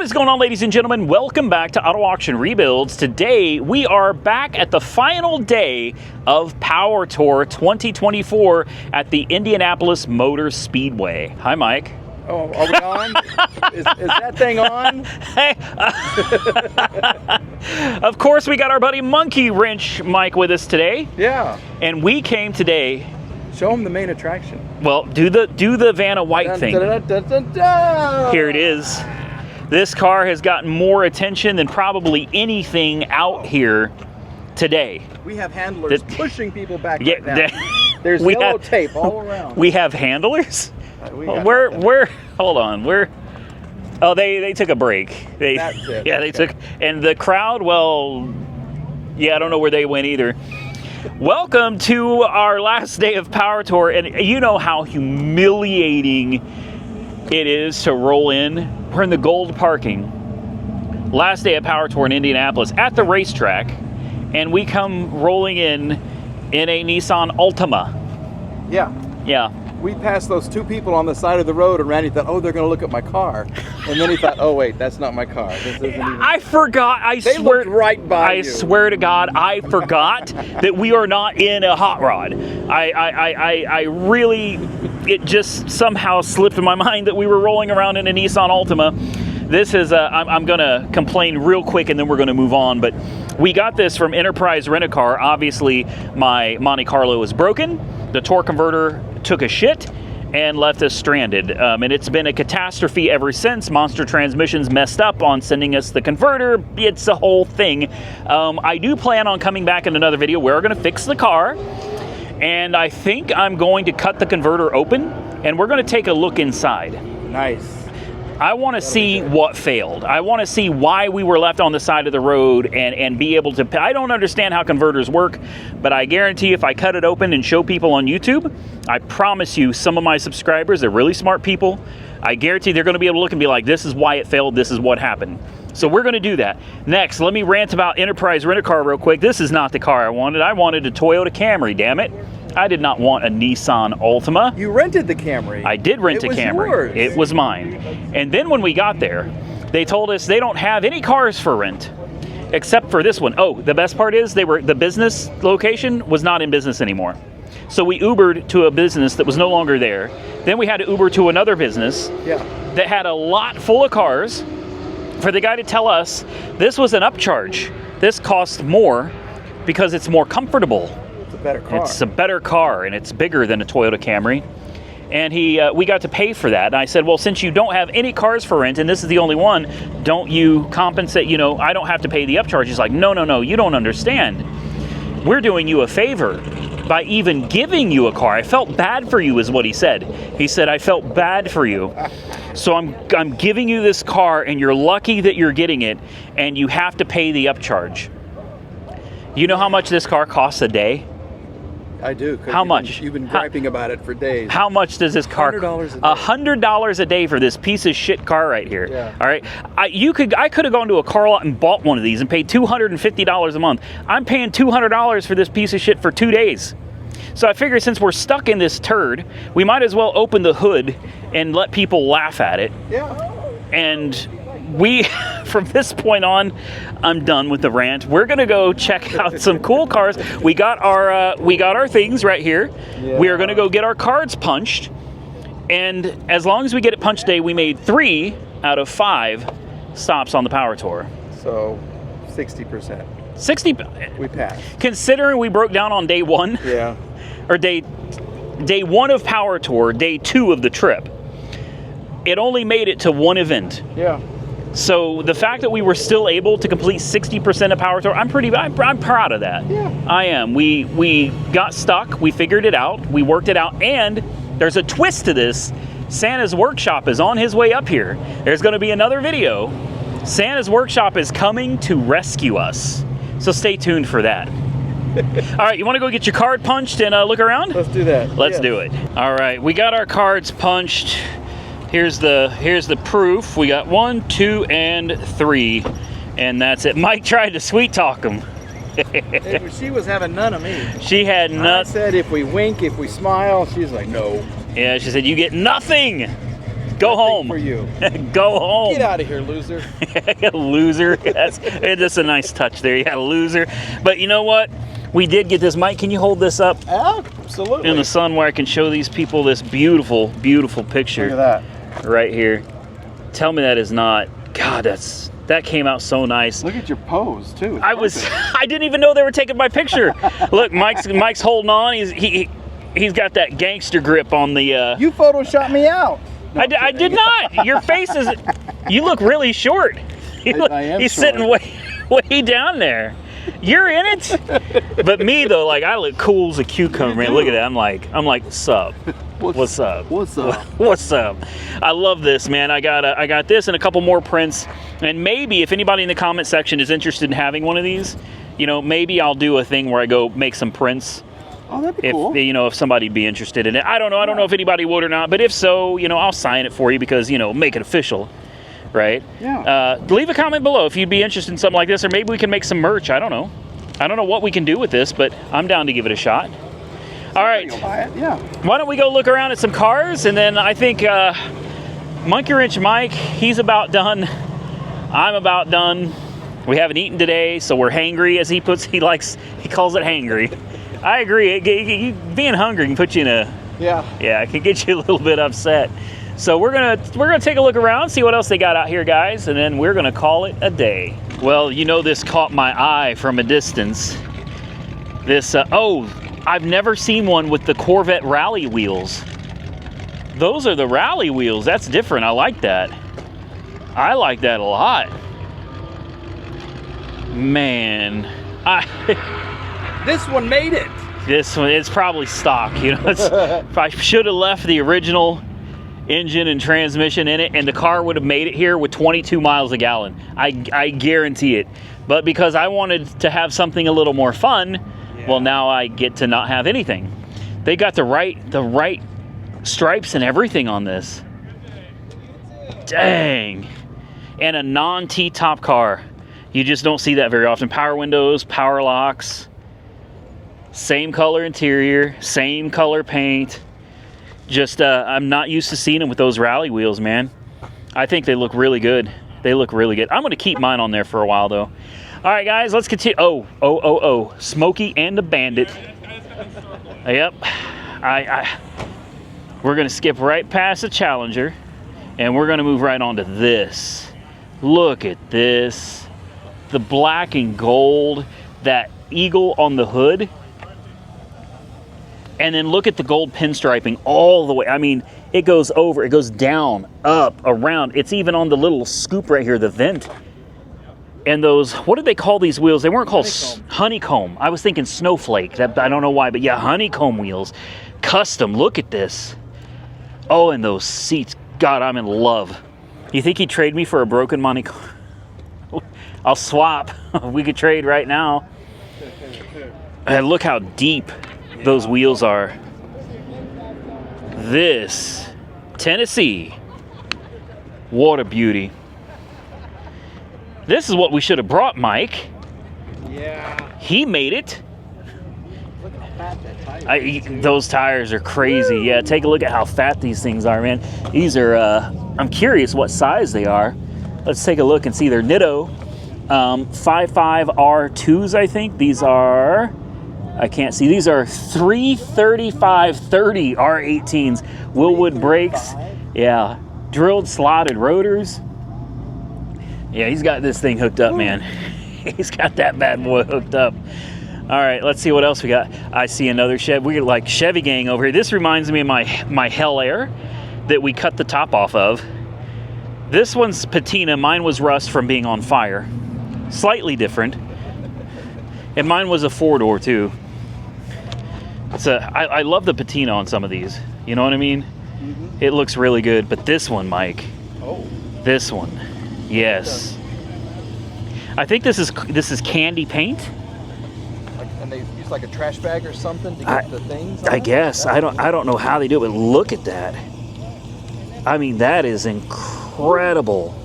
What is going on, ladies and gentlemen? Welcome back to Auto Auction Rebuilds. Today we are back at the final day of Power Tour 2024 at the Indianapolis Motor Speedway. Hi, Mike. Oh, are we on? is that thing on? Hey. Of course, we got our buddy Monkey Wrench Mike with us today. Yeah. And we came today. Show him the main attraction. Well, do the Vanna White thing. Here it is. This car has gotten more attention than probably anything out here today. We have handlers pushing people back right now. There's yellow tape all around. We have handlers? Where? Hold on. Where? Oh, they took a break. That's it. Yeah, they took. And the crowd, well, yeah, I don't know where they went either. Welcome to our last day of Power Tour, and you know how humiliating it is to roll in. We're in the gold parking. Last day of Power Tour in Indianapolis at the racetrack, and we come rolling in a Nissan Altima. Yeah. Yeah. We passed those two people on the side of the road, and Randy thought, oh, they're going to look at my car. And then he thought, oh, wait, that's not my car. This isn't even... I forgot. They looked right by you. I swear to God, I forgot that we are not in a hot rod. I really, it just somehow slipped in my mind that we were rolling around in a Nissan Altima. This is, I'm going to complain real quick and then we're going to move on. But we got this from Enterprise Rent-A-Car. Obviously, my Monte Carlo is broken. The torque converter took a shit and left us stranded. And it's been a catastrophe ever since. Monster Transmissions messed up on sending us the converter. It's a whole thing. I do plan on coming back in another video where we're going to fix the car. And I think I'm going to cut the converter open and we're going to take a look inside. Nice. I want to see what failed. I want to see why we were left on the side of the road and be able to... I don't understand how converters work, but I guarantee if I cut it open and show people on YouTube, I promise you some of my subscribers, they're really smart people, I guarantee they're going to be able to look and be like, this is why it failed, this is what happened. So we're going to do that. Next, let me rant about Enterprise Rent-A-Car real quick. This is not the car I wanted. I wanted a Toyota Camry, damn it. I did not want a Nissan Altima. You rented the Camry. I did rent a Camry. Yours. It was mine. And then when we got there, they told us they don't have any cars for rent, except for this one. Oh, the best part is the business location was not in business anymore. So we Ubered to a business that was no longer there. Then we had to Uber to another business that had a lot full of cars for the guy to tell us this was an upcharge. This cost more because it's more comfortable. Better car. It's a better car, and it's bigger than a Toyota Camry. And we got to pay for that. And I said, well, since you don't have any cars for rent, and this is the only one, don't you compensate? You know, I don't have to pay the upcharge. He's like, no, you don't understand. We're doing you a favor by even giving you a car. I felt bad for you, is what he said. He said, I felt bad for you. So I'm giving you this car, and you're lucky that you're getting it, and you have to pay the upcharge. You know how much this car costs a day? I do. How much? You've been griping about it for days. How much does this car? $100 a day. $100 a day for this piece of shit car right here. Yeah. All right. I could have gone to a car lot and bought one of these and paid $250 a month. I'm paying $200 for this piece of shit for 2 days. So I figure since we're stuck in this turd, we might as well open the hood and let people laugh at it. Yeah. And we, from this point on, I'm done with the rant. We're gonna go check out some cool cars. We got our things right here. Yeah. We are gonna go get our cards punched, and as long as we get it punched today, we made 3 out of 5 stops on the Power Tour. So 60%. 60. We passed. Considering we broke down on day 1. Yeah. Or day 1 of Power Tour, day 2 of the trip. It only made it to 1 event. Yeah. So the fact that we were still able to complete 60% of Power Tour, I'm proud of that. Yeah. I am. We got stuck. We figured it out. We worked it out. And there's a twist to this. Santa's Workshop is on his way up here. There's going to be another video. Santa's Workshop is coming to rescue us. So stay tuned for that. All right, you want to go get your card punched and look around? Let's do that. Let's do it. All right, we got our cards punched. Here's the proof. We got 1, 2, and 3, and that's it. Mike tried to sweet talk him. She was having none of me. She had none. I said if we wink, if we smile, she's like, no. Yeah, she said, you get nothing. Go home. For you. Go home. Get out of here, loser. Loser. That's a nice touch there. Yeah, loser. But you know what? We did get this. Mike, can you hold this up Absolutely. in the sun where I can show these people this beautiful, beautiful picture? Look at that. Right here. Tell me that is not. God, that came out so nice. Look at your pose too. I didn't even know they were taking my picture. Look, Mike's holding on. He's got that gangster grip on the. You photoshopped me out. No, I did not. Your face is. You look really short. I am He's short. sitting way down there. You're in it. But me though, like I look cool as a cucumber, man. Look at that. I'm like, what's up? What's up? What's up? What's up? I love this, man. I got this and a couple more prints. And maybe if anybody in the comment section is interested in having one of these, you know, maybe I'll do a thing where I go make some prints. Oh, that'd be cool. You know, if somebody'd be interested in it. I don't know. I don't know if anybody would or not. But if so, you know, I'll sign it for you because, you know, make it official. Right? Yeah. Leave a comment below if you'd be interested in something like this, or maybe we can make some merch. I don't know. I don't know what we can do with this, but I'm down to give it a shot. All right. Buy it? Yeah. Why don't we go look around at some cars, and then I think Monkey Wrench Mike, he's about done. I'm about done. We haven't eaten today, so we're hangry, as he calls it hangry. I agree. Being hungry can put you in a it can get you a little bit upset. So we're gonna take a look around, see what else they got out here, guys, and then we're gonna call it a day. Well, you know, this caught my eye from a distance. This I've never seen one with the Corvette rally wheels. Those are the rally wheels. That's different. I like that. I like that a lot. Man, This one made it. This one, it's probably stock. You know, if I should have left the original engine and transmission in it, and the car would have made it here with 22 miles a gallon. I guarantee it. But because I wanted to have something a little more fun, well, now I get to not have anything. They got the right stripes and everything on this. Dang. And a non-T-top car. You just don't see that very often. Power windows, power locks, same color interior, same color paint. Just, I'm not used to seeing them with those rally wheels, man. I think they look really good. They look really good. I'm going to keep mine on there for a while, though. All right, guys, let's continue. Oh. Smokey and the Bandit. Yep. We're going to skip right past the Challenger, and we're going to move right on to this. Look at this. The black and gold, that eagle on the hood. And then look at the gold pinstriping all the way. I mean, it goes over, it goes down, up, around. It's even on the little scoop right here, the vent. And those, what did they call these wheels? They weren't called honeycomb. I was thinking snowflake. I don't know why, but yeah, honeycomb wheels. Custom, look at this. Oh, and those seats. God, I'm in love. You think he'd trade me for a broken Monte Carlo? I'll swap. We could trade right now. And look how deep those wheels are. This Tennessee, what a beauty. This is what we should have brought, Mike. Yeah. He made it. Look how fat that tire. Those tires are crazy. Woo! Yeah, take a look at how fat these things are, man. These are, I'm curious what size they are. Let's take a look and see. They're Nitto 55R2s, I think. These are, I can't see. These are 335/30 R18s. Willwood brakes. Yeah. Drilled slotted rotors. Yeah, he's got this thing hooked up, man. He's got that bad boy hooked up. All right, let's see what else we got. I see another Chevy. We got like Chevy gang over here. This reminds me of my Hell Air that we cut the top off of. This one's patina. Mine was rust from being on fire. Slightly different. And mine was a 4-door too. I love the patina on some of these. You know what I mean? Mm-hmm. It looks really good. But this one, Mike. Oh. This one. Yes. I think this is candy paint. And they use like a trash bag or something to get the things. I guess. I don't know how they do it, but look at that. I mean, that is incredible.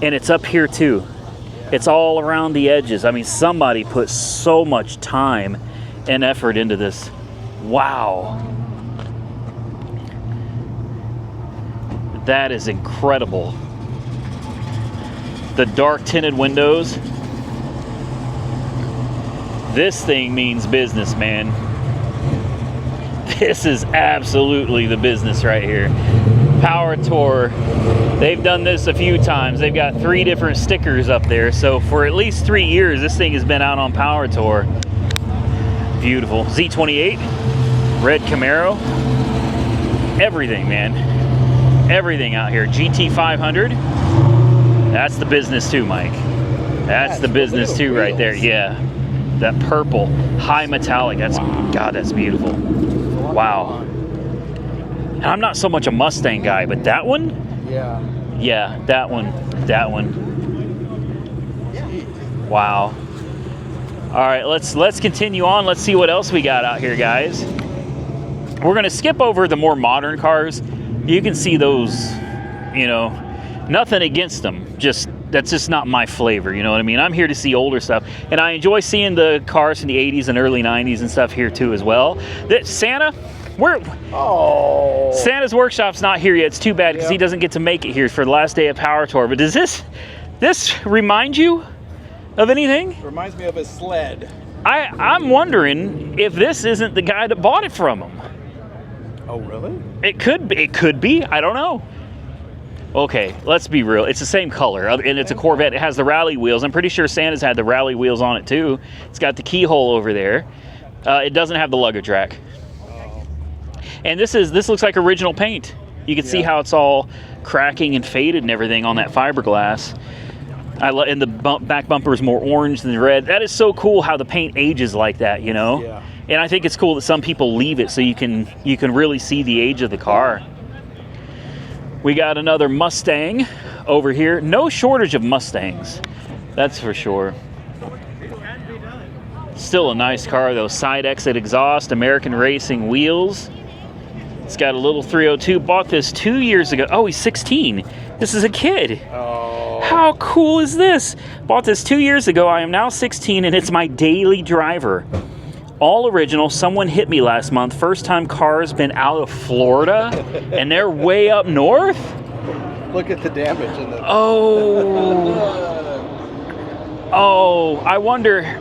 And it's up here too. It's all around the edges. I mean, somebody put so much time and effort into this. Wow. That is incredible. The dark tinted windows. This thing means business, man. This is absolutely the business right here. Power Tour. They've done this a few times. They've got 3 different stickers up there. So for at least 3 years, this thing has been out on Power Tour. Beautiful. Z28, red Camaro. Everything, man. Everything out here. GT 500. That's the business too, Mike. That's the business too right there. Yeah. That purple, high metallic. That's, God, that's beautiful. Wow. And I'm not so much a Mustang guy, but that one? Yeah. Yeah, that one. That one. Wow. All right, let's continue on. Let's see what else we got out here, guys. We're gonna skip over the more modern cars. You can see those, you know, nothing against them. That's just not my flavor, you know what I mean? I'm here to see older stuff, and I enjoy seeing the cars from the 80s and early 90s and stuff here too as well. Santa, Santa's workshop's not here yet. It's too bad because he doesn't get to make it here for the last day of Power Tour. But does this remind you of anything? It reminds me of a sled. I'm wondering if this isn't the guy that bought it from him. Oh, really? It could be. I don't know. Okay, let's be real. It's the same color, and it's a Corvette. It has the rally wheels. I'm pretty sure Santa's had the rally wheels on it too. It's got the keyhole over there. It doesn't have the luggage rack. And this looks like original paint. You can see how it's all cracking and faded and everything on that fiberglass. And the back bumper is more orange than red. That is so cool how the paint ages like that, you know? Yeah. And I think it's cool that some people leave it so you can really see the age of the car. We got another Mustang over here. No shortage of Mustangs, that's for sure. Still a nice car though. Side exit exhaust, American Racing wheels. It's got a little 302. Bought this 2 years ago. Oh, he's 16. This is a kid. Oh. How cool is this? Bought this 2 years ago. I am now 16 and it's my daily driver. All original. Someone hit me last month. First time car's been out of Florida and they're way up north. Look at the damage in the... Oh, I wonder...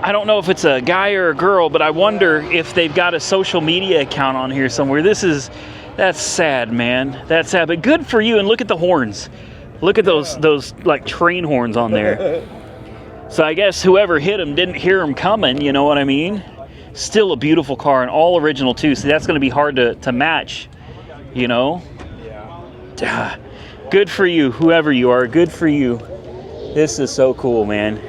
I don't know if it's a guy or a girl, but I wonder if they've got a social media account on here somewhere. That's sad, man. That's sad, but good for you. And look at the horns. Look at those like train horns on there. So I guess whoever hit him didn't hear him coming, you know what I mean? Still a beautiful car and all original too. So that's going to be hard to match, you know? Yeah. Good for you, whoever you are. Good for you. This is so cool, man.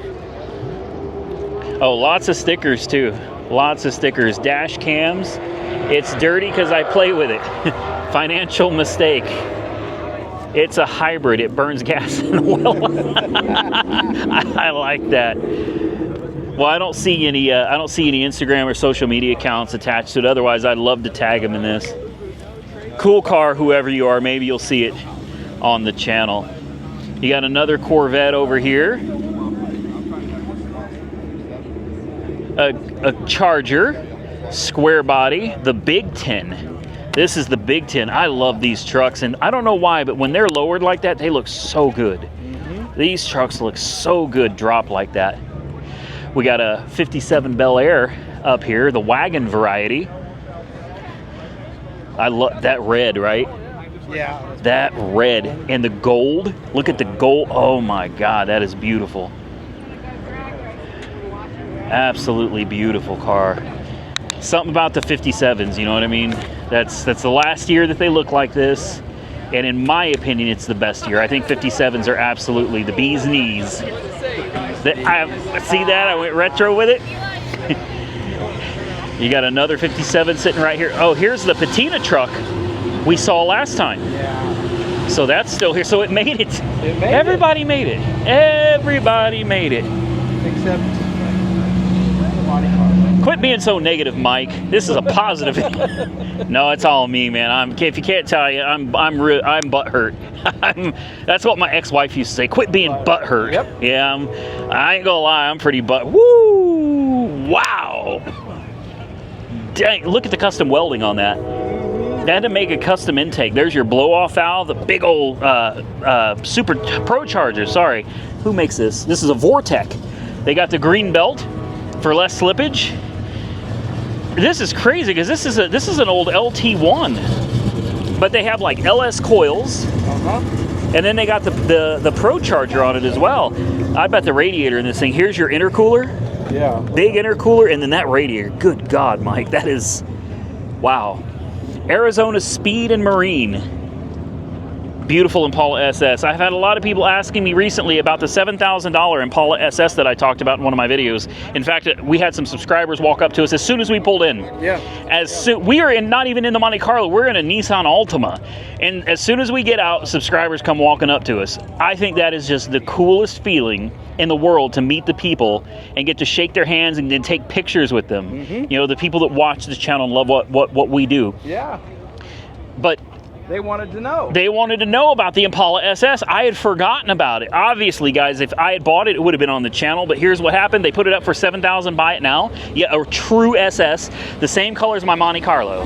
Oh, lots of stickers too. Lots of stickers. Dash cams. It's dirty because I play with it. Financial mistake. It's a hybrid. It burns gas and oil. I like that. Well, I don't see any Instagram or social media accounts attached to it. Otherwise, I'd love to tag them in this. Cool car, whoever you are. Maybe you'll see it on the channel. You got another Corvette over here. A Charger, square body, the Big Ten. This is the Big Ten. I love these trucks, and I don't know why, but when they're lowered like that, they look so good. Mm-hmm. These trucks look so good dropped like that. We got a 57 Bel Air up here, the wagon variety. I love that red, right? Yeah. That red and the gold. Look at the gold. Oh my God, that is beautiful. Absolutely beautiful car. Something about the 57s, you know what I mean? That's the last year that they look like this, and in my opinion, it's the best year. I think 57s are absolutely the bee's knees. See that? I went retro with it. You got another 57 sitting right here. Oh, here's the patina truck we saw last time. Yeah. So that's still here. So it made it. Everybody made it. Everybody made it. Except. Quit being so negative, Mike. This is a positive. No, it's all me, man. If you can't tell you, I'm butthurt. That's what my ex-wife used to say. Quit being butthurt. Yep. Yeah, I ain't gonna lie. I'm pretty Woo! Wow. Dang! Look at the custom welding on that. They had to make a custom intake. There's your blow-off valve, the big old super Pro Charger. Sorry, who makes this? This is a Vortec. They got the green belt for less slippage. This is crazy because this is an old LT1, but they have like LS coils, and then they got the Pro Charger on it as well. I bet the radiator in this thing. Here's your intercooler. Yeah. Big intercooler, and then that radiator. Good God, Mike, that is wow. Arizona Speed and Marine. Beautiful Impala SS. I've had a lot of people asking me recently about the $7,000 Impala SS that I talked about in one of my videos. In fact, we had some subscribers walk up to us as soon as we pulled in. Yeah. We are not even in the Monte Carlo. We're in a Nissan Altima, and as soon as we get out, subscribers come walking up to us. I think that is just the coolest feeling in the world, to meet the people and get to shake their hands and then take pictures with them. You know, the people that watch this channel and love what we do. Yeah. But they wanted to know. They wanted to know about the Impala SS. I had forgotten about it. Obviously, guys, if I had bought it, it would have been on the channel. But here's what happened. They put it up for $7,000. Buy it now. Yeah, a true SS. The same color as my Monte Carlo.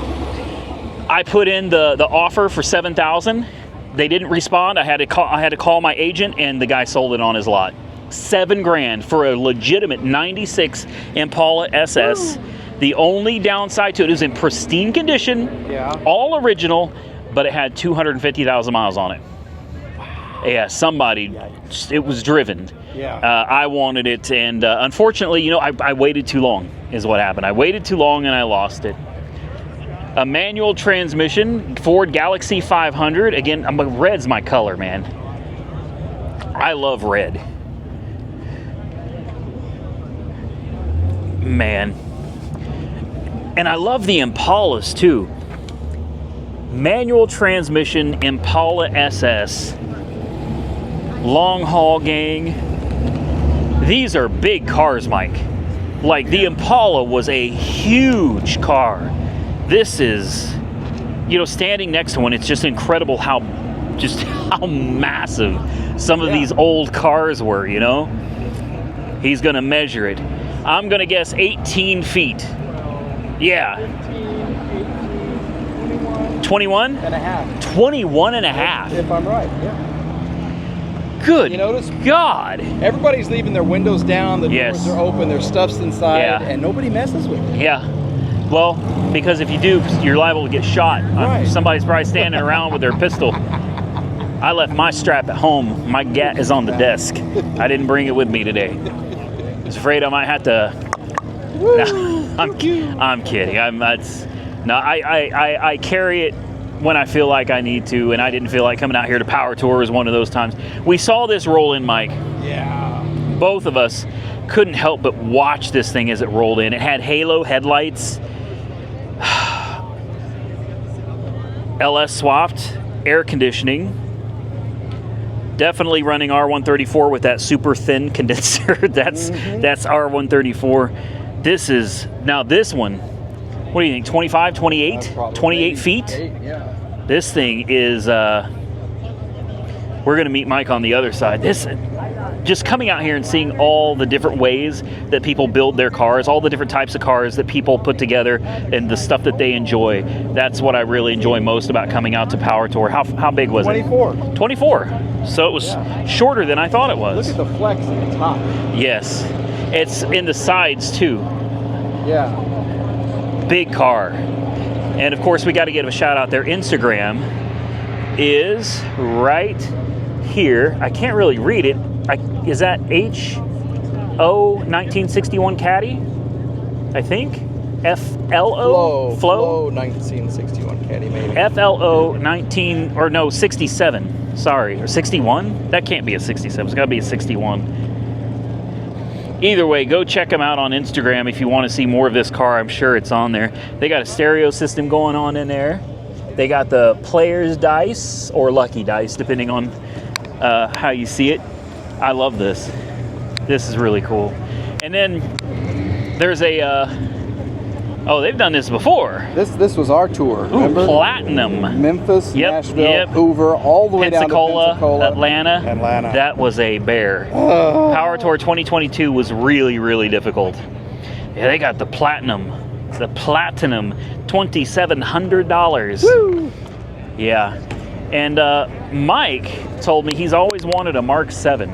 I put in the offer for $7,000. They didn't respond. I had to call my agent, and the guy sold it on his lot. $7 grand for a legitimate 96 Impala SS. Woo. The only downside to it is in pristine condition. Yeah. All original. But it had 250,000 miles on it. Yeah, somebody, it was driven. Yeah. I wanted it, and unfortunately, you know, I waited too long is what happened. I waited too long and I lost it. A manual transmission, Ford Galaxy 500. Again, red's my color, man. I love red. Man. And I love the Impalas too. Manual transmission Impala SS. Long haul gang. These are big cars, Mike. Like, the Impala was a huge car. This is, you know, standing next to one, it's just incredible how massive some of these old cars were, you know? He's gonna measure it. I'm gonna guess 18 feet. Yeah. 21 and a half. 21 and a half. If I'm right, yeah. Good. You notice? God. Everybody's leaving their windows down, the doors are open, their stuff's inside, and nobody messes with it. Yeah. Well, because if you do, you're liable to get shot. Right. Somebody's probably standing around with their pistol. I left my strap at home. My gat is on the desk. I didn't bring it with me today. I was afraid I might have to. No, I'm kidding. I carry it when I feel like I need to, and I didn't feel like coming out here to Power Tour was one of those times. We saw this roll in, Mike. Yeah. Both of us couldn't help but watch this thing as it rolled in. It had halo headlights, LS swapped, air conditioning, definitely running R134 with that super thin condenser. That's R134. This is, now this one, what do you think, 25, 28? 28 feet? Yeah. This thing is, we're going to meet Mike on the other side. This, just coming out here and seeing all the different ways that people build their cars, all the different types of cars that people put together, and the stuff that they enjoy. That's what I really enjoy most about coming out to Power Tour. How big was 24. it? 24. So it was shorter than I thought it was. Look at the flex at the top. Yes. It's in the sides too. Yeah. Big car. And of course, we got to give a shout out. Their Instagram is right here. I can't really read it. Is that HO 1961 Caddy? I think. FLO? Flow 1961 Caddy, maybe. FLO 67. Sorry. Or 61? That can't be a 67. It's got to be a 61. Either way, go check them out on Instagram if you want to see more of this car. I'm sure it's on there. They got a stereo system going on in there. They got the player's dice or lucky dice, depending on how you see it. I love this. This is really cool. And then there's a, they've done this before. This was our tour. Ooh, remember? Platinum. Memphis, Nashville, Hoover, all the way down to Pensacola, Atlanta. That was a bear. Power Tour 2022 was really, really difficult. Yeah, they got the Platinum the Platinum, $2,700. Woo! Yeah. And Mike told me he's always wanted a Mark 7.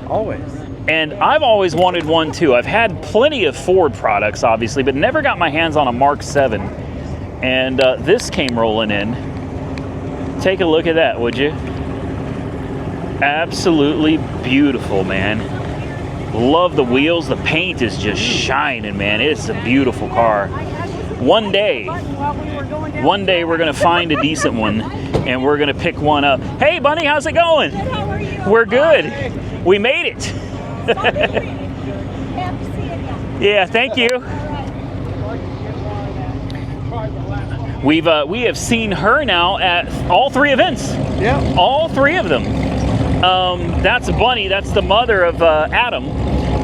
Always. And I've always wanted one too. I've had plenty of Ford products, obviously, but never got my hands on a Mark 7. And this came rolling in. Take a look at that, would you? Absolutely beautiful, man. Love the wheels. The paint is just shining, man. It's a beautiful car. One day we're gonna find a decent one and we're gonna pick one up. Hey Bunny, how's it going? Good, how are you? We're good. We made it. Happy seeing you. Yeah, thank you. We have seen her now at all 3 events. Yeah. All 3 of them. That's Bunny. That's the mother of Adam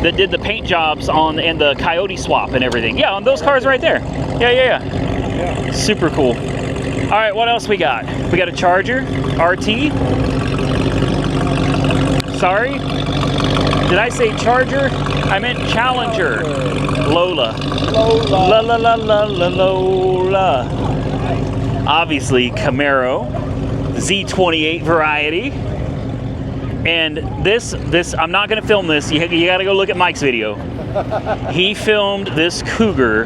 that did the paint jobs on and the Coyote swap and everything. Yeah, on those cars right there. Yeah. Super cool. All right, what else we got? We got a Charger RT. Sorry, did I say Charger? I meant Challenger. Lola. La la la la la Lola. Obviously Camaro, Z28 variety. And this I'm not gonna film this. You gotta go look at Mike's video. He filmed this Cougar,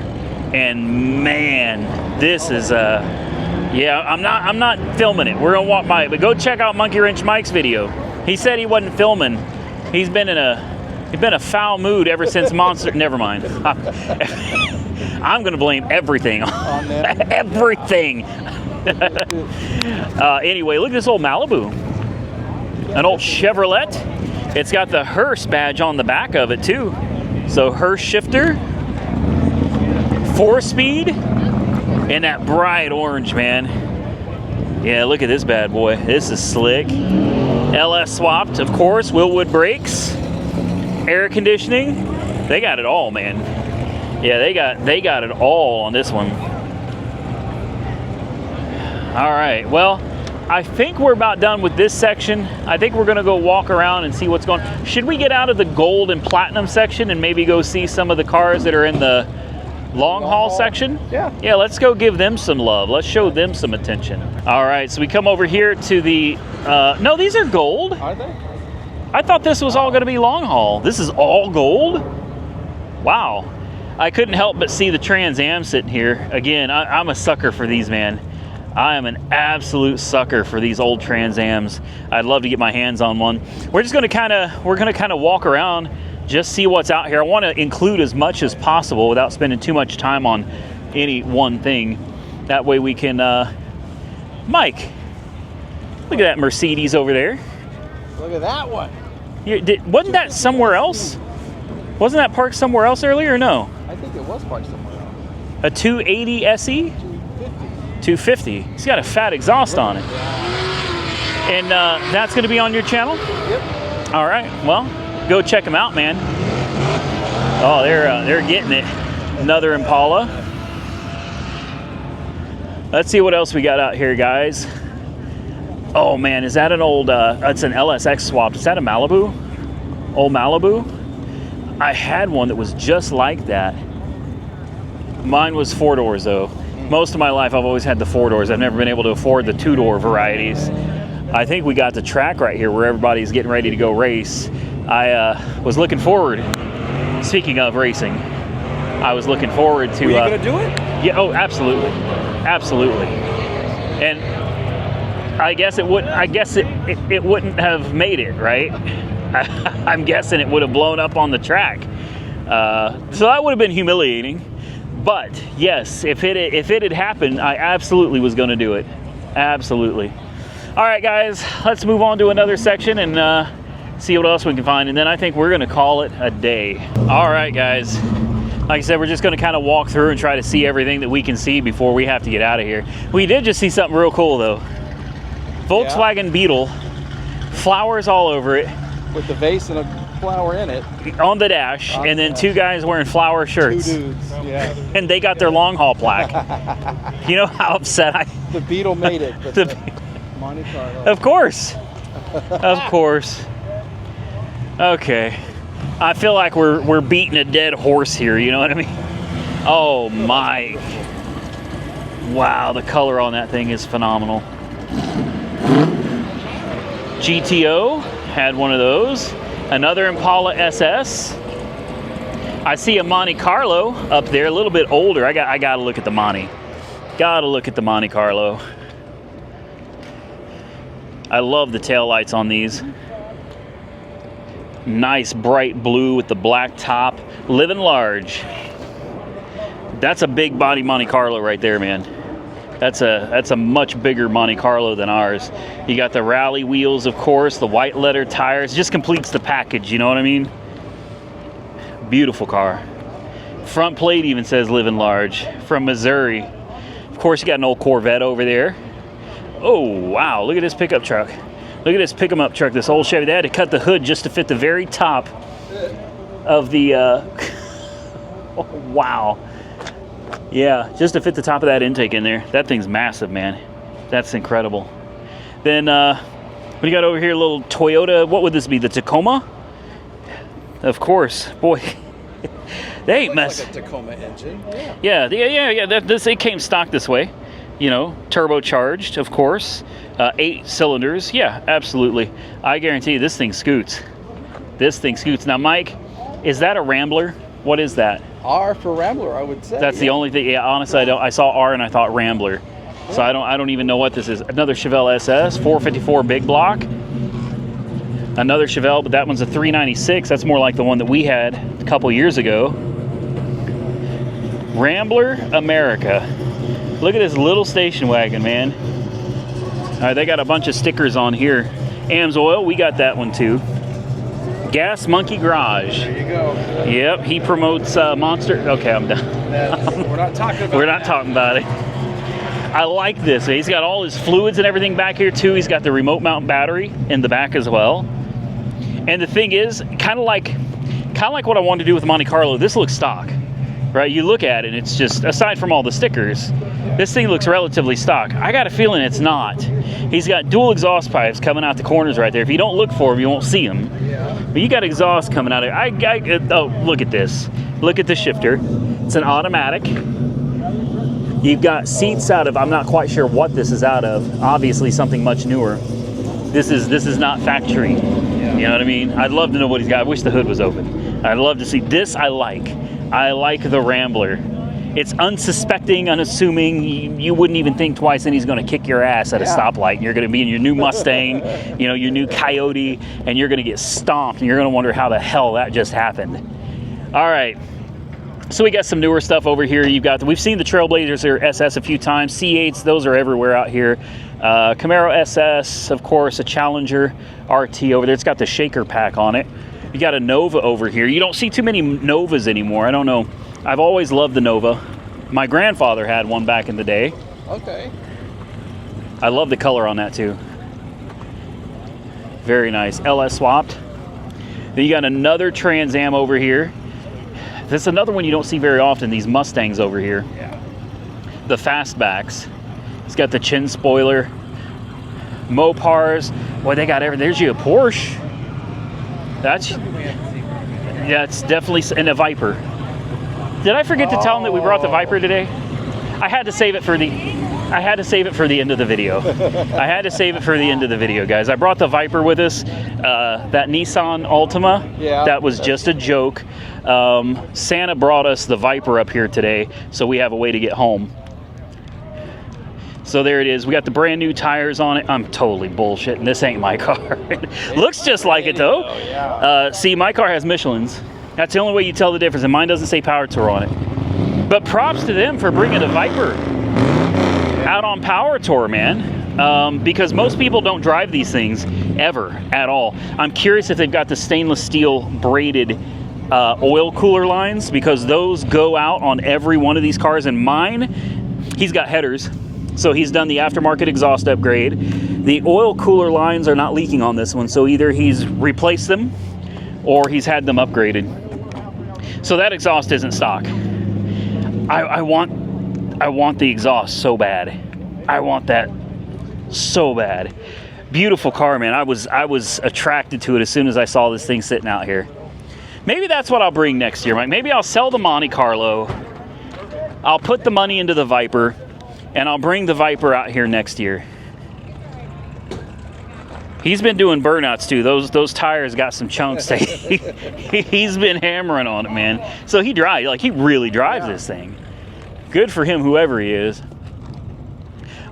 and man, this is yeah. I'm not filming it. We're gonna walk by it, but go check out Monkey Wrench Mike's video. He said he wasn't filming. He's been in a foul mood ever since Monster. Never mind. I'm gonna blame everything on that. Everything. Anyway, look at this old Malibu. An old Chevrolet. It's got the Hearst badge on the back of it too. So Hearst shifter, 4-speed, and that bright orange, man. Yeah, look at this bad boy. This is slick. LS swapped, of course. Wilwood brakes, air conditioning. They got it all, man. Yeah, they got it all on this one. All right, well, I think we're about done with this section. I think we're gonna go walk around and see what's going on. Should we get out of the gold and platinum section and maybe go see some of the cars that are in the long haul section? Yeah. Yeah, let's go give them some love. Let's show them some attention. All right, so we come over here to the, no, these are gold. Are they? I thought this was all gonna be long haul. This is all gold? Wow. I couldn't help but see the Trans Am sitting here. Again, I'm a sucker for these, man. I am an absolute sucker for these old Trans Ams. I'd love to get my hands on one. We're just gonna kind of walk around, just see what's out here. I want to include as much as possible without spending too much time on any one thing. That way we can, Mike, look at that Mercedes over there. Look at that one. Wasn't that somewhere else? Wasn't that parked somewhere else earlier or no? I think it was parked somewhere else. A 280 SE? 250. He's got a fat exhaust on it. And that's going to be on your channel? Yep. All right. Well, go check them out, man. Oh, they're getting it. Another Impala. Let's see what else we got out here, guys. Oh man, is that an old? It's an LSX swap. Is that a Malibu? Old Malibu? I had one that was just like that. Mine was 4 doors though. Most of my life I've always had the 4 doors. I've never been able to afford the 2-door varieties. I think we got the track right here where everybody's getting ready to go race. I was looking forward, speaking of racing, I was looking forward to... Were you going to do it? Yeah, oh, absolutely. Absolutely. And I guess it wouldn't have made it, right? I'm guessing it would have blown up on the track. So that would have been humiliating. But yes, if it had happened, I absolutely was going to do it. Absolutely. All right, guys, let's move on to another section and see what else we can find. And then I think we're going to call it a day. All right, guys. Like I said, we're just going to kind of walk through and try to see everything that we can see before we have to get out of here. We did just see something real cool, though. Volkswagen Beetle, flowers all over it. With the vase and a flower in it. On the dash, and then 2 guys wearing flower shirts. 2 dudes, yeah. And they got their long haul plaque. You know how upset I... The Beetle made it, but the Monte Carlo. Of course. Of course. Okay. I feel like we're beating a dead horse here, you know what I mean? Oh my. Wow, the color on that thing is phenomenal. GTO had one of those. Another Impala SS. I see a Monte Carlo up there, a little bit older. I got to look at the Monte. Got to look at the Monte Carlo. I love the taillights on these. Nice bright blue with the black top. Living large. That's a big body Monte Carlo right there, man. That's a much bigger Monte Carlo than ours. You got the rally wheels, of course, the white letter tires. It just completes the package, you know what I mean? Beautiful car. Front plate even says living large. From Missouri. Of course, you got an old Corvette over there. Oh, wow, look at this pickup truck. Look at this pick-em-up truck, this old Chevy. They had to cut the hood just to fit the very top of the, oh, wow. Yeah, just to fit the top of that intake in there. That thing's massive, man. That's incredible. Then, what do you got over here? A little Toyota, what would this be, the Tacoma? Of course, boy. They ain't messing. Like a Tacoma engine. Yeah. It came stock this way. You know, turbocharged, of course. 8 cylinders. Yeah, absolutely. I guarantee you this thing scoots. This thing scoots. Now, Mike, is that a Rambler? What is that? R for Rambler, I would say. That's the only thing. Yeah, honestly, I saw R and I thought Rambler. So I don't even know what this is. Another Chevelle SS, 454 big block. Another Chevelle, but that one's a 396. That's more like the one that we had a couple years ago. Rambler America. Look at this little station wagon, man. All right, they got a bunch of stickers on here. AMSOIL, we got that one too. Gas Monkey Garage. There you go. Yep, he promotes Monster. Okay, I'm done. We're not talking about We're not talking about it. I like this. He's got all his fluids and everything back here too. He's got the remote mount battery in the back as well. And the thing is, kind of like what I wanted to do with Monte Carlo, this looks stock, right? You look at it, it's just, aside from all the stickers, this thing looks relatively stock. I got a feeling it's not. He's got dual exhaust pipes coming out the corners right there. If you don't look for them, you won't see them. Yeah. But you got exhaust coming out of it. Oh, look at this. Look at the shifter. It's an automatic. You've got seats out of, I'm not quite sure what this is out of. Obviously something much newer. This is not factory. Yeah. You know what I mean? I'd love to know what he's got. I wish the hood was open. I'd love to see this. I like the Rambler. It's unsuspecting, unassuming. You wouldn't even think twice, and he's going to kick your ass at a stoplight. And you're going to be in your new Mustang, you know, your new Coyote, and you're going to get stomped, and you're going to wonder how the hell that just happened. All right. So we got some newer stuff over here. We've seen the Trailblazer SS a few times. C8s, those are everywhere out here. Camaro SS, of course, a Challenger RT over there. It's got the shaker pack on it. You got a Nova over here. You don't see too many Novas anymore. I don't know. I've always loved the Nova. My grandfather had one back in the day. Okay. I love the color on that too. Very nice. LS swapped. Then you got another Trans Am over here. This is another one you don't see very often, these Mustangs over here. Yeah. The fastbacks. It's got the chin spoiler. Mopars. Boy, they got everything. There's you a Porsche. Yeah, it's definitely, and a Viper. Did I forget to tell them that we brought the Viper today? I had to save it for the end of the video. I had to save it for the end of the video, guys. I brought the Viper with us. That Nissan Altima, that was just a joke. Santa brought us the Viper up here today, so we have a way to get home. So there it is. We got the brand new tires on it. I'm totally bullshitting. This ain't my car. Looks just like it though. See, my car has Michelin's. That's the only way you tell the difference, and mine doesn't say Power Tour on it. But props to them for bringing a Viper out on Power Tour, man. Because most people don't drive these things ever at all. I'm curious if they've got the stainless steel braided oil cooler lines, because those go out on every one of these cars. And mine, he's got headers, so he's done the aftermarket exhaust upgrade. The oil cooler lines are not leaking on this one, so either he's replaced them or he's had them upgraded. So that exhaust isn't stock. I want the exhaust so bad. I want that so bad. Beautiful car, man. I was attracted to it as soon as I saw this thing sitting out here. Maybe that's what I'll bring next year, Mike. Maybe I'll sell the Monte Carlo I'll put the money into the Viper, and I'll bring the Viper out here next year. He's been doing burnouts too. Those tires got some chunks. He's been hammering on it, man. So he drives, like he really drives this thing. Good for him, whoever he is.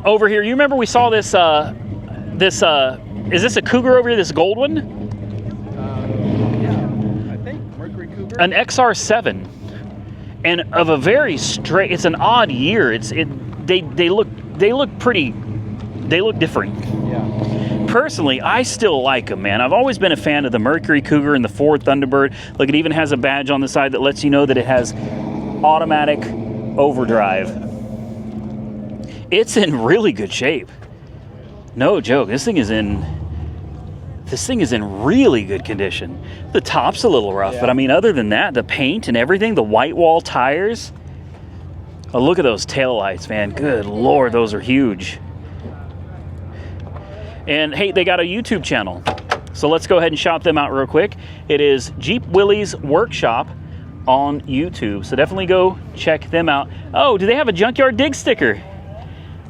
Over here, you remember we saw this, is this a Cougar over here, this gold one? Yeah, I think Mercury Cougar. An XR7. And of a very straight, it's an odd year. They look different. Yeah. Personally, I still like them, man. I've always been a fan of the Mercury Cougar and the Ford Thunderbird. Look, it even has a badge on the side that lets you know that it has automatic overdrive. It's in really good shape. No joke. This thing is in really good condition. The top's a little rough, but I mean, other than that, the paint and everything, the white wall tires. Oh, look at those taillights, man. Good Lord, those are huge. And hey, they got a YouTube channel. So let's go ahead and shout them out real quick. It is Jeep Willie's Workshop on YouTube. So definitely go check them out. Oh, do they have a Junkyard Dig sticker?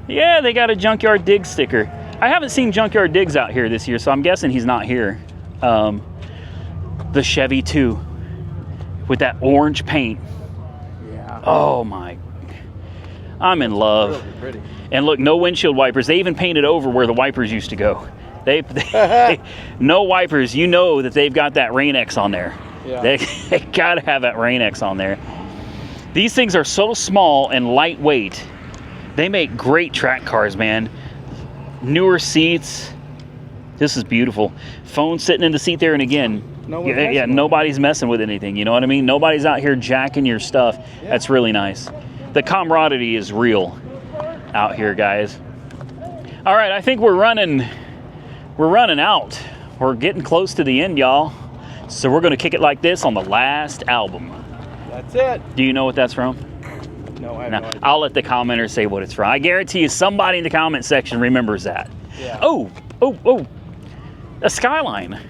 Yeah, they got a Junkyard Dig sticker. I haven't seen Junkyard Diggs out here this year, so I'm guessing he's not here. The Chevy too, with that orange paint. Yeah. Oh my, I'm in love. Really pretty. And look, no windshield wipers. They even painted over where the wipers used to go. No wipers. You know that they've got that Rain-X on there. Yeah. They gotta have that Rain-X on there. These things are so small and lightweight. They make great track cars, man. Newer seats. This is beautiful. Phone sitting in the seat there, and again, nobody's messing with anything. You know what I mean? Nobody's out here jacking your stuff. Yeah. That's really nice. The camaraderie is real out here, guys. All right, I think we're running out. We're getting close to the end, y'all. So we're gonna kick it like this on the last album. That's it. Do you know what that's from? No, I have no idea. I'll let the commenters say what it's from. I guarantee you somebody in the comment section remembers that. Yeah. Oh, a Skyline.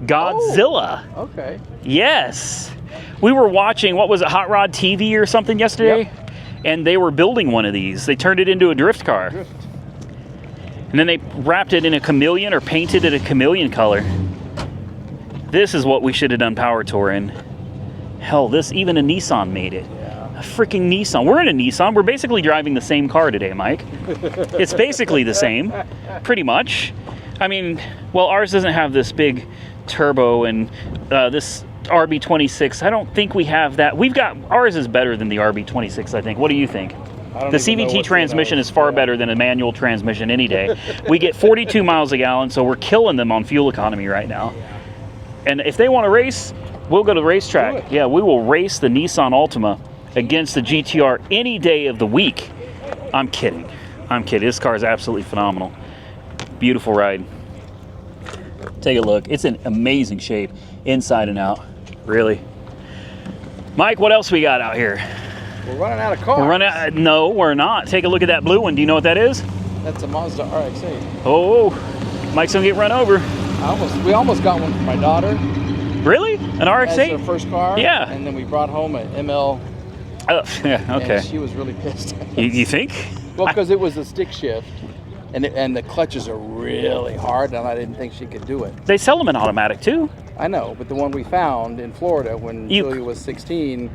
Godzilla. Oh, okay. Yes. We were watching, what was it, Hot Rod TV or something yesterday? Yep. And they were building one of these. They turned it into a drift car. And then they wrapped it in a chameleon or painted it a chameleon color. This is what we should have done Power Tour in. Hell, even a Nissan made it. A freaking Nissan. We're in a Nissan. We're basically driving the same car today, Mike. It's basically the same, pretty much. I mean, well, ours doesn't have this big turbo and this RB26. I don't think we have that. Ours is better than the RB26, I think. What do you think? The CVT transmission is far better than a manual transmission any day. We get 42 miles a gallon, so we're killing them on fuel economy right now. And if they want to race, we'll go to the racetrack. Yeah, we will race the Nissan Altima against the GTR any day of the week. I'm kidding. This car is absolutely phenomenal. Beautiful ride. Take a look. It's in amazing shape, inside and out. Really. Mike, what else we got out here? We're running out of cars. No, we're not. Take a look at that blue one. Do you know what that is? That's a Mazda RX-8. Oh, Mike's gonna get run over. We almost got one for my daughter. Really? An RX-8? As her first car. Yeah. And then we brought home an ML. Yeah, okay. And she was really pissed. You think? Well, because it was a stick shift, and the clutches are really hard, and I didn't think she could do it. They sell them in automatic too. I know, but the one we found in Florida when Julia was 16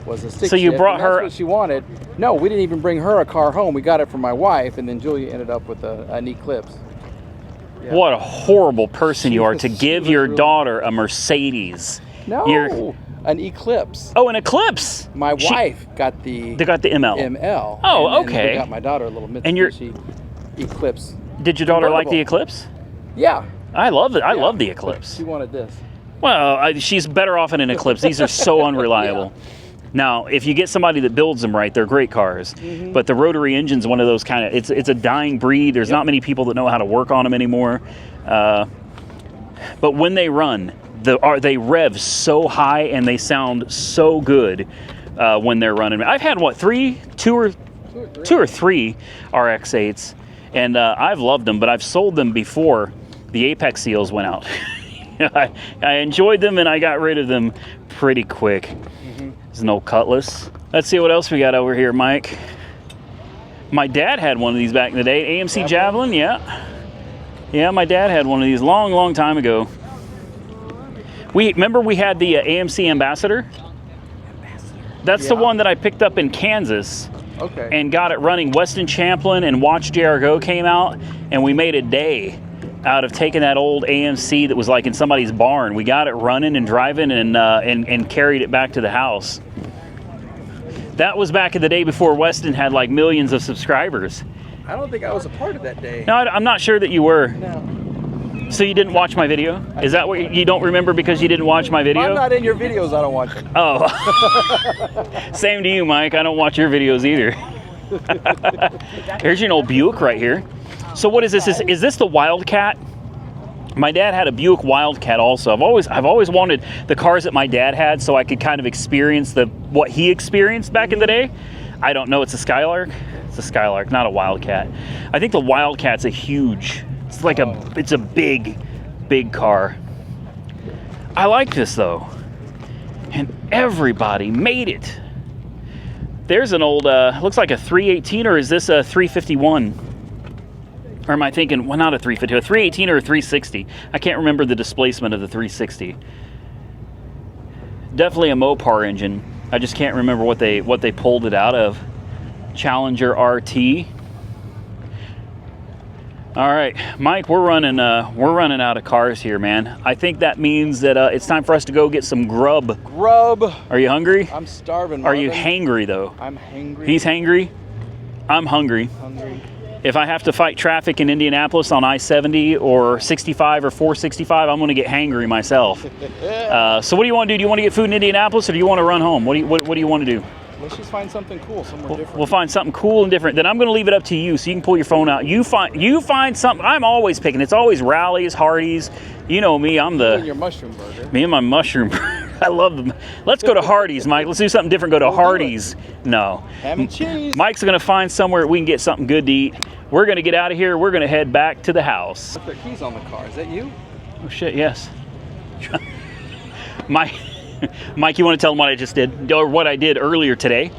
was a stick shift. So you brought her. That's what she wanted. No, we didn't even bring her a car home. We got it for my wife, and then Julia ended up with an Eclipse. Yeah. What a horrible person you are to give your daughter a Mercedes. No, an Eclipse. Oh, an Eclipse. My wife got the ML. ML. Oh, and okay. We got my daughter a little Mitsubishi And your Eclipse. Did your daughter like the Eclipse? Yeah. I love it. I love the Eclipse. She wanted this. Well, she's better off in an Eclipse. These are so unreliable. Yeah. Now, if you get somebody that builds them right, they're great cars. Mm-hmm. But the rotary engine's one of those kind of, it's a dying breed. There's not many people that know how to work on them anymore. But when they run, they rev so high and they sound so good when they're running. I've had two or three RX-8s, and I've loved them, but I've sold them before the Apex seals went out. I enjoyed them and I got rid of them pretty quick. Mm-hmm. There's no Cutlass. Let's see what else we got over here, Mike. My dad had one of these back in the day. AMC Javelin, yeah. Yeah, my dad had one of these long, long time ago. Remember we had the AMC Ambassador? That's the one that I picked up in Kansas. Okay. And got it running. Weston Champlin and Watch JR Go came out, and we made a day out of taking that old AMC that was like in somebody's barn. We got it running and driving and carried it back to the house. That was back in the day before Weston had like millions of subscribers. I don't think I was a part of that day. No, I'm not sure that you were. No. So you didn't watch my video? Is that what you don't remember because you didn't watch my video? I'm not in your videos, I don't watch them. Oh. Same to you, Mike. I don't watch your videos either. Here's your old Buick right here. So what is this? Is this the Wildcat? My dad had a Buick Wildcat also. I've always wanted the cars that my dad had so I could kind of experience what he experienced back in the day. I don't know. It's a Skylark. It's a Skylark, not a Wildcat. I think the Wildcat's it's like it's a big, big car. I like this though. And everybody made it. There's an old, looks like a 318, or is this a 351? Or am I thinking, well, not a 350, a 318 or a 360? I can't remember the displacement of the 360. Definitely a Mopar engine. I just can't remember what they pulled it out of. Challenger RT. All right, Mike, we're running out of cars here, man. I think that means that it's time for us to go get some grub. Grub. Are you hungry? I'm starving, Are you Marvin. hangry though? I'm hangry. He's hangry. I'm hungry. Hungry. If I have to fight traffic in Indianapolis on I-70 or 65 or 465, I'm going to get hangry myself. So what do you want to do? Do you want to get food in Indianapolis, or do you want to run home? What do you want to do? Let's just find something cool, somewhere different. We'll find something cool and different. Then I'm going to leave it up to you, so you can pull your phone out. You find something. I'm always picking. It's always Rally's, Hardee's. You know me. I'm You the and your mushroom burger. me and my mushroom. I love them. Let's go to Hardee's, Mike. Let's do something different. Go to Hardee's. No. Ham and cheese. Mike's going to find somewhere we can get something good to eat. We're going to get out of here. We're going to head back to the house. There are keys on the car. Is that you? Oh shit, yes. Mike, you want to tell them what I just did, or what I did earlier today?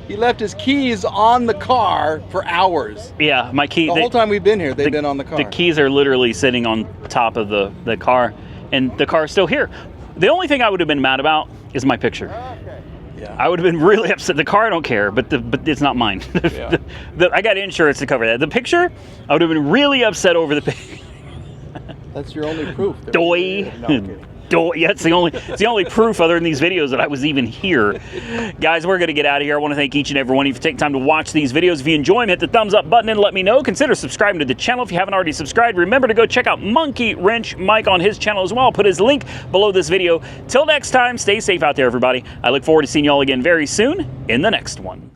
He left his keys on the car for hours. Yeah, my key. The whole time we've been here, they've been on the car. The keys are literally sitting on top of the car, and the car's still here. The only thing I would have been mad about is my picture. Okay. Yeah. I would have been really upset. The car, I don't care, but it's not mine. Yeah. I got insurance to cover that. The picture, I would have been really upset over the picture. That's your only proof. Doy. No, I'm kidding. Yeah, it's the only proof other than these videos that I was even here. Guys, we're going to get out of here. I want to thank each and every one of you for taking time to watch these videos. If you enjoy them, hit the thumbs up button and let me know. Consider subscribing to the channel if you haven't already subscribed. Remember to go check out Monkey Wrench Mike on his channel as well. I'll put his link below this video. Till next time, stay safe out there, everybody. I look forward to seeing you all again very soon in the next one.